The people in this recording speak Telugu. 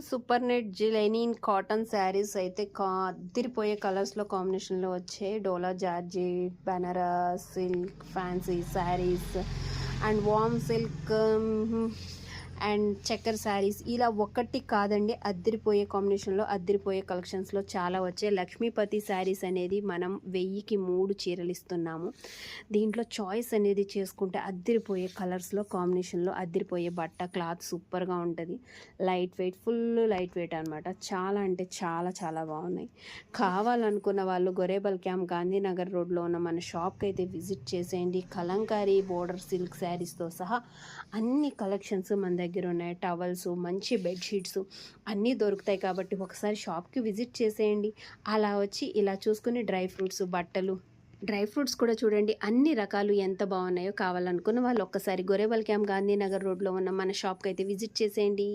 Super net linen cotton saris అయితే అదిరిపోయే కలర్స్లో కాంబినేషన్లో వచ్చాయి. Dola georgette, Banaras silk, fancy saris and వామ్ సిల్క్ అండ్ చక్కర్ శారీస్ ఇలా ఒకటి కాదండి, అద్దరిపోయే కాంబినేషన్లో అద్దరిపోయే కలెక్షన్స్లో చాలా వచ్చాయి. లక్ష్మీపతి శారీస్ అనేది మనం 1000కి 3 చీరలు ఇస్తున్నాము. దీంట్లో చాయిస్ అనేది చేసుకుంటే అద్దరిపోయే కలర్స్లో కాంబినేషన్లో అద్దరిపోయే బట్ట క్లాత్ సూపర్గా ఉంటుంది. Light weight, full light weight అనమాట. చాలా అంటే చాలా చాలా బాగున్నాయి. కావాలనుకున్న వాళ్ళు గొరేబల్ క్యాంప్ గాంధీనగర్ రోడ్లో ఉన్న మన షాప్కి అయితే విజిట్ చేసేయండి. కలంకారీ బోర్డర్ సిల్క్ శారీస్తో సహా అన్ని కలెక్షన్స్ మన దగ్గర ఉన్నాయి. టవల్స్, మంచి బెడ్షీట్స్ అన్నీ దొరుకుతాయి. కాబట్టి ఒకసారి షాప్కి విజిట్ చేసేయండి. అలా వచ్చి ఇలా చూసుకుని డ్రై ఫ్రూట్స్, బట్టలు, డ్రై ఫ్రూట్స్ కూడా చూడండి అన్ని రకాలు ఎంత బాగున్నాయో. కావాలనుకున్న వాళ్ళు ఒక్కసారి గొరేబల్ క్యాంప్ గాంధీనగర్ రోడ్లో ఉన్న మన షాప్కి అయితే విజిట్ చేసేయండి.